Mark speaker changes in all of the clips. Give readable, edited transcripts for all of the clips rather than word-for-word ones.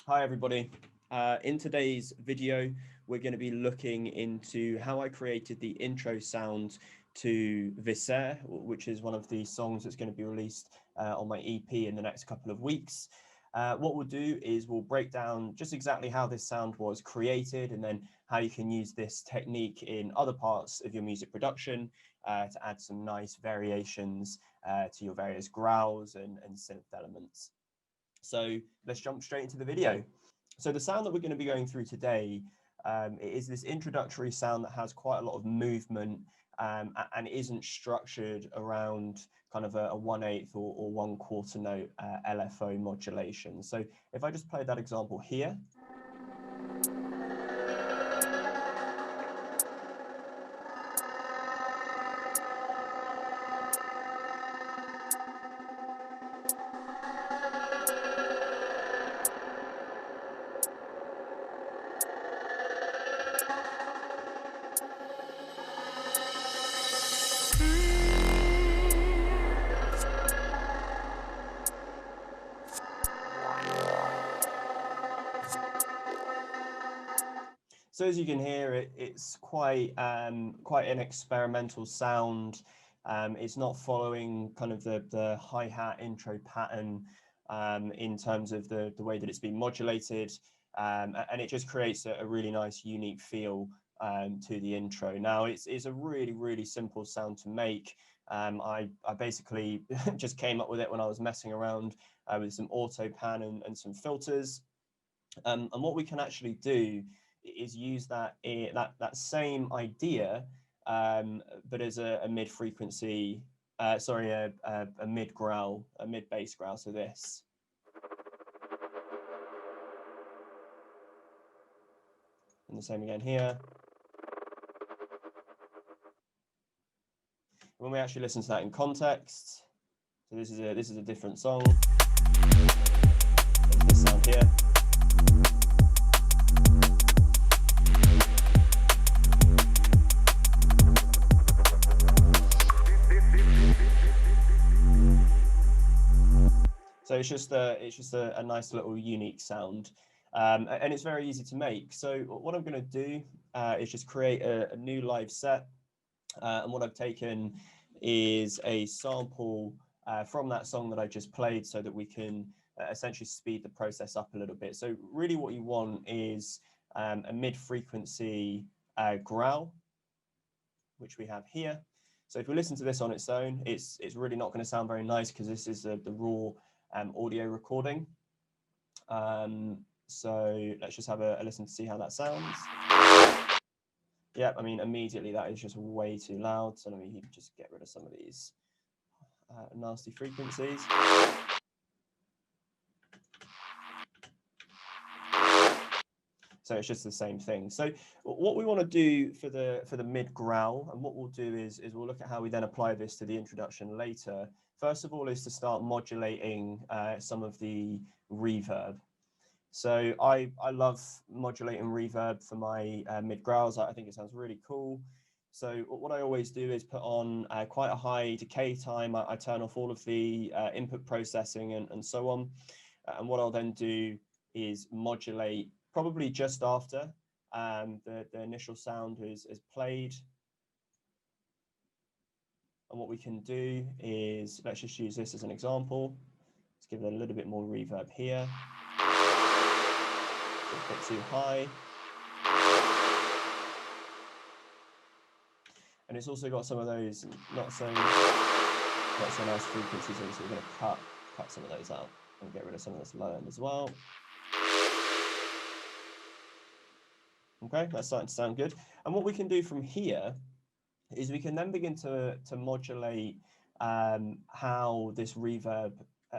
Speaker 1: Hi everybody. In today's video, we're going to be looking into how I created the intro sound to Visser, which is one of the songs that's going to be released on my EP in the next couple of weeks. What we'll do is we'll break down just exactly how this sound was created and then how you can use this technique in other parts of your music production to add some nice variations to your various growls and synth elements. So let's jump straight into the video. So the sound that we're going to be going through today is this introductory sound that has quite a lot of movement and isn't structured around kind of a 1/8 or 1/4 note LFO modulation. So if I just play that example here. So as you can hear, it's quite an experimental sound. It's not following kind of the hi-hat intro pattern in terms of the way that it's been modulated, and it just creates a really nice, unique feel to the intro. Now, it's a really simple sound to make. I basically just came up with it when I was messing around with some auto pan and some filters. And what we can actually do is use that same idea, but as a mid frequency, sorry, a mid growl, a mid bass growl. So this. And the same again here. When we actually listen to that in context, so this is a different song. There's this sound here. So it's just a nice little unique sound, and it's very easy to make. So what I'm going to do is just create a new live set, and what I've taken is a sample from that song that I just played, so that we can essentially speed the process up a little bit. So really, what you want is a mid-frequency growl, which we have here. So if we listen to this on its own, it's really not going to sound very nice because this is the raw audio recording. So let's just have a listen to see how that sounds. Yeah, I mean, immediately that is just way too loud. So let me just get rid of some of these nasty frequencies. So it's just the same thing. So what we want to do for the mid growl, and what we'll do is we'll look at how we then apply this to the introduction later. First of all, is to start modulating some of the reverb. So I love modulating reverb for my mid growls. I think it sounds really cool. So what I always do is put on quite a high decay time. I turn off all of the input processing and so on. And what I'll then do is modulate probably just after the initial sound is played. And what we can do is, let's just use this as an example. Let's give it a little bit more reverb here. A bit too high. And it's also got some of those not so nice frequencies in, so we're going to cut some of those out and get rid of some of this low end as well. Okay, that's starting to sound good. And what we can do from here is we can then begin to modulate how this reverb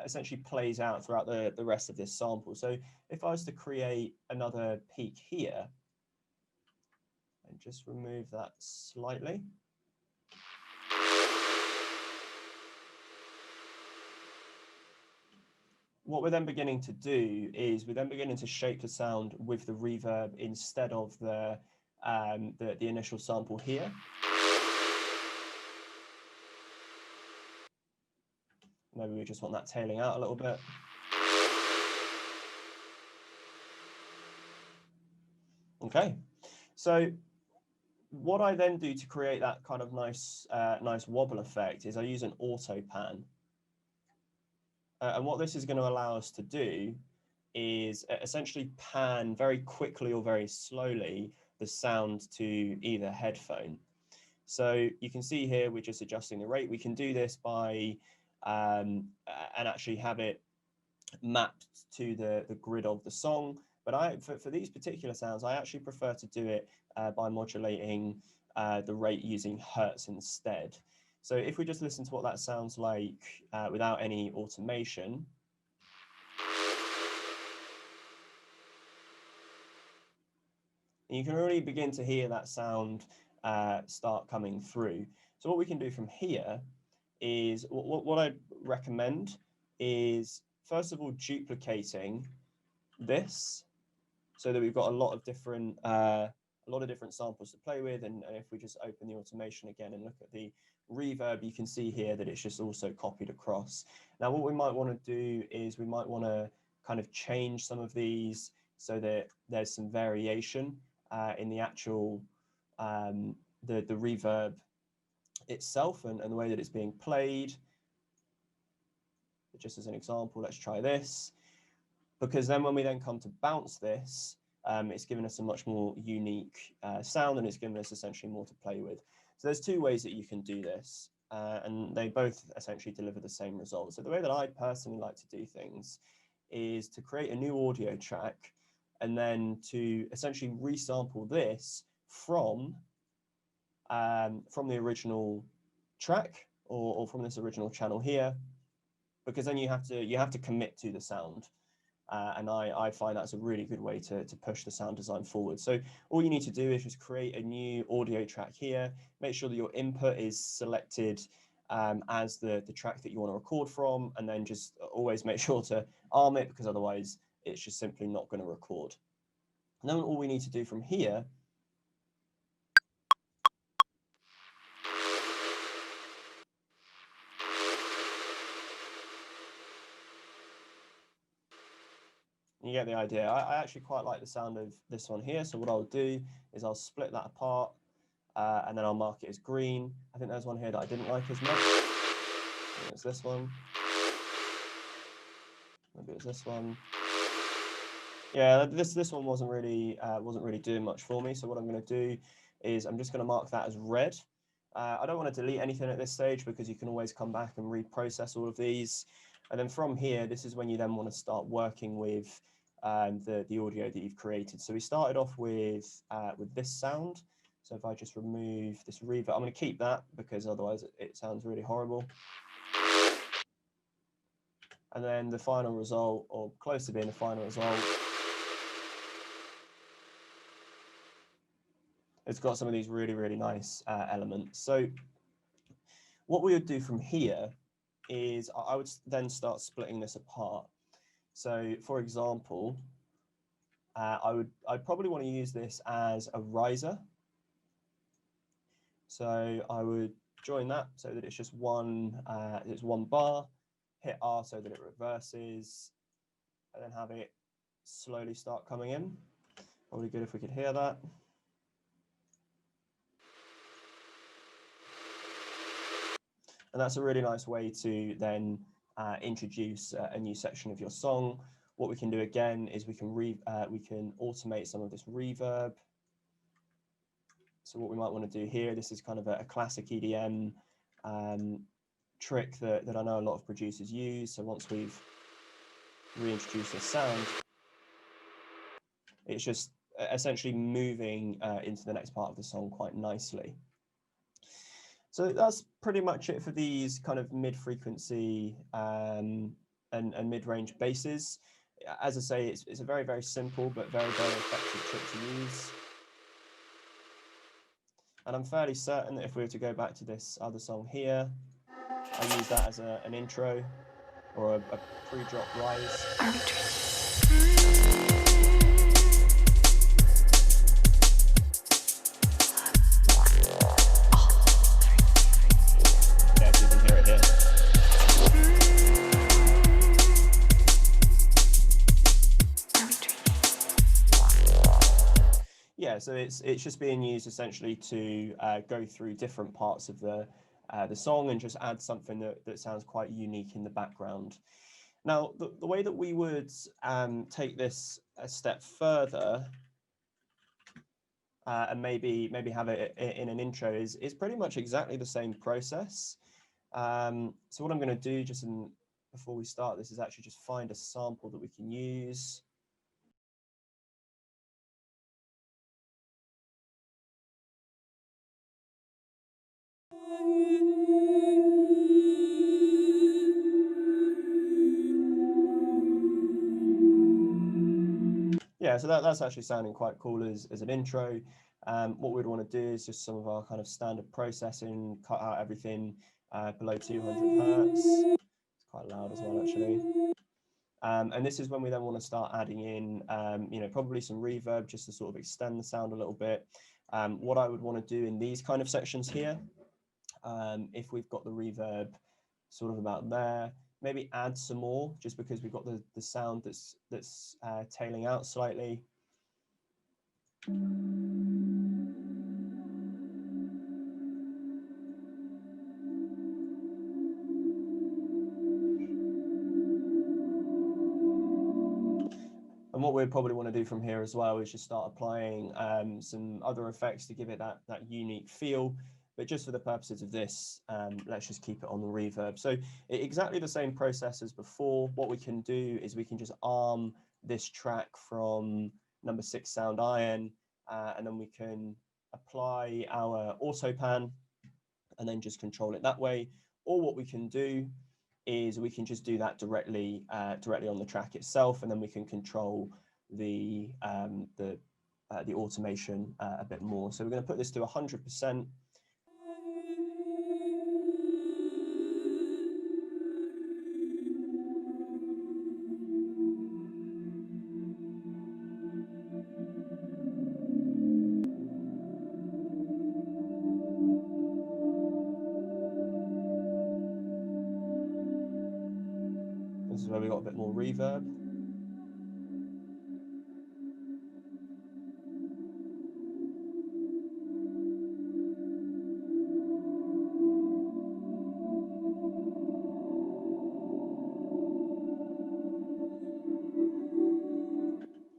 Speaker 1: essentially plays out throughout the rest of this sample. So if I was to create another peak here and just remove that slightly. What we're then beginning to do is we're then beginning to shape the sound with the reverb instead of the initial sample here. Maybe we just want that tailing out a little bit. Okay, so what I then do to create that kind of nice wobble effect is I use an auto pan. And what this is going to allow us to do is essentially pan very quickly or very slowly the sound to either headphone. So you can see here we're just adjusting the rate. We can do this by and actually have it mapped to the grid of the song. But for these particular sounds, I actually prefer to do it by modulating the rate using hertz instead. So if we just listen to what that sounds like without any automation. And you can really begin to hear that sound start coming through. So what we can do from here is, what I'd recommend is, first of all, duplicating this so that we've got a lot of different samples to play with. And if we just open the automation again and look at the reverb, you can see here that it's just also copied across. Now, what we might want to do is we might want to kind of change some of these so that there's some variation in the actual the reverb itself and the way that it's being played. Just as an example, let's try this, because then when we then come to bounce this, it's given us a much more unique sound, and it's given us essentially more to play with. So there's two ways that you can do this, and they both essentially deliver the same result. So the way that I personally like to do things is to create a new audio track and then to essentially resample this from the original track or from this original channel here, because then you have to commit to the sound. And I find that's a really good way to push the sound design forward. So all you need to do is just create a new audio track here, make sure that your input is selected as the track that you want to record from, and then just always make sure to arm it, because otherwise it's just simply not going to record. And then all we need to do from here you get the idea. I actually quite like the sound of this one here. So what I'll do is I'll split that apart and then I'll mark it as green. I think there's one here that I didn't like as much. Maybe it's this one. Maybe it's this one. Yeah, this one wasn't really doing much for me. So what I'm going to do is I'm just going to mark that as red. I don't want to delete anything at this stage, because you can always come back and reprocess all of these. And then from here, this is when you then want to start working with the audio that you've created. So we started off with this sound. So if I just remove this reverb, I'm going to keep that because otherwise it sounds really horrible. And then the final result, or close to being the final result, it's got some of these really, really nice elements. So what we would do from here is I would then start splitting this apart. So for example, I'd probably want to use this as a riser. So I would join that so that it's just one bar, hit R so that it reverses, and then have it slowly start coming in. Probably good if we could hear that. And that's a really nice way to then introduce a new section of your song. What we can do again is we can automate some of this reverb. So what we might want to do here, this is kind of a classic EDM trick that I know a lot of producers use. So once we've reintroduced this sound, it's just essentially moving into the next part of the song quite nicely. So that's pretty much it for these kind of mid-frequency and mid-range basses. As I say, it's a very, very simple but very, very effective trick to use. And I'm fairly certain that if we were to go back to this other song here, I use that as an intro or a pre-drop rise. Yeah, so you can hear it here. Yeah, so it's just being used essentially to go through different parts of the song and just add something that sounds quite unique in the background. Now, the way that we would take this a step further and maybe have it in an intro is pretty much exactly the same process. So what I'm going to do before we start this is actually just find a sample that we can use. Yeah, so that's actually sounding quite cool as an intro. What we'd want to do is just some of our kind of standard processing, cut out everything below 200 hertz. It's quite loud as well, actually. And this is when we then want to start adding in, probably some reverb just to sort of extend the sound a little bit. What I would want to do in these kind of sections here, if we've got the reverb sort of about there, maybe add some more just because we've got the sound that's tailing out slightly. And what we'd probably want to do from here as well is just start applying some other effects to give it that unique feel. But just for the purposes of this, let's just keep it on the reverb. So exactly the same process as before. What we can do is we can just arm this track from number 6 sound iron, and then we can apply our auto pan and then just control it that way. Or what we can do is we can just do that directly on the track itself, and then we can control the automation a bit more. So we're going to put this to 100%. This is where we got a bit more reverb.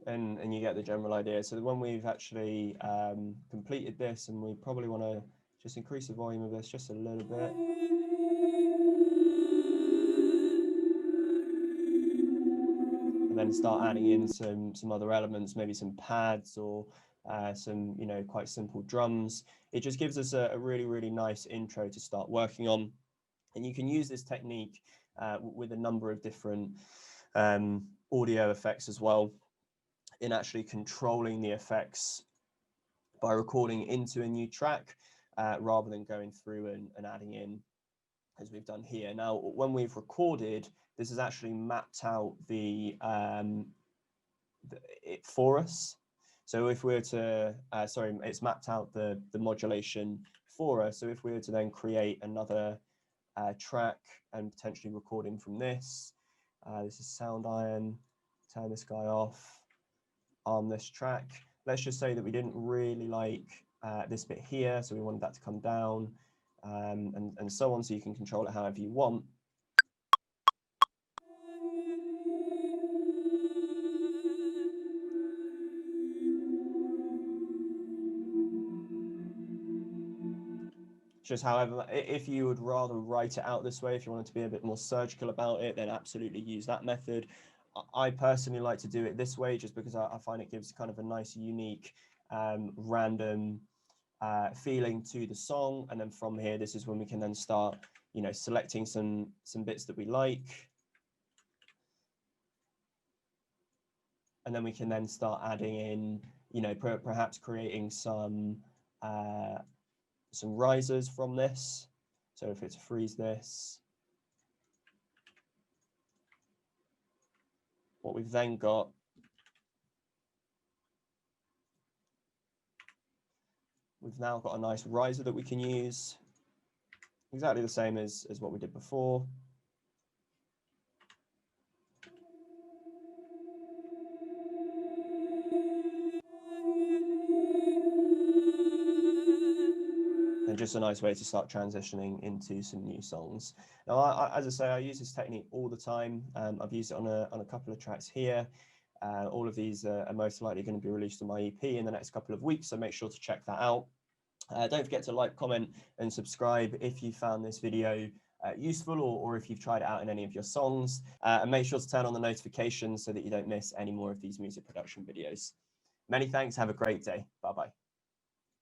Speaker 1: And you get the general idea. So when we've actually completed this, and we probably want to just increase the volume of this just a little bit. And then start adding in some other elements, maybe some pads or some quite simple drums. It just gives us a really, really nice intro to start working on. And you can use this technique with a number of different audio effects as well, in actually controlling the effects by recording into a new track rather than going through and adding in as we've done here. Now, when we've recorded, this has actually mapped out it for us. So if we were to, it's mapped out the modulation for us. So if we were to then create another track and potentially recording from this, this is sound iron, turn this guy off, arm this track. Let's just say that we didn't really like this bit here, so we wanted that to come down, and so on, so you can control it however you want. Just however, if you would rather write it out this way, if you wanted to be a bit more surgical about it, then absolutely use that method. I personally like to do it this way just because I find it gives kind of a nice, unique, random feeling to the song. And then from here, this is when we can then start, selecting some bits that we like. And then we can then start adding in, perhaps creating some risers from this. So if it's freeze this, what we've then got we've now got a nice riser that we can use, exactly the same as what we did before. and just a nice way to start transitioning into some new songs. Now, as I say, I use this technique all the time. I've used it on a couple of tracks here. All of these are most likely going to be released on my EP in the next couple of weeks, so make sure to check that out. Don't forget to like, comment, and subscribe if you found this video useful, or if you've tried it out in any of your songs. And make sure to turn on the notifications so that you don't miss any more of these music production videos. Many thanks. Have a great day. Bye-bye.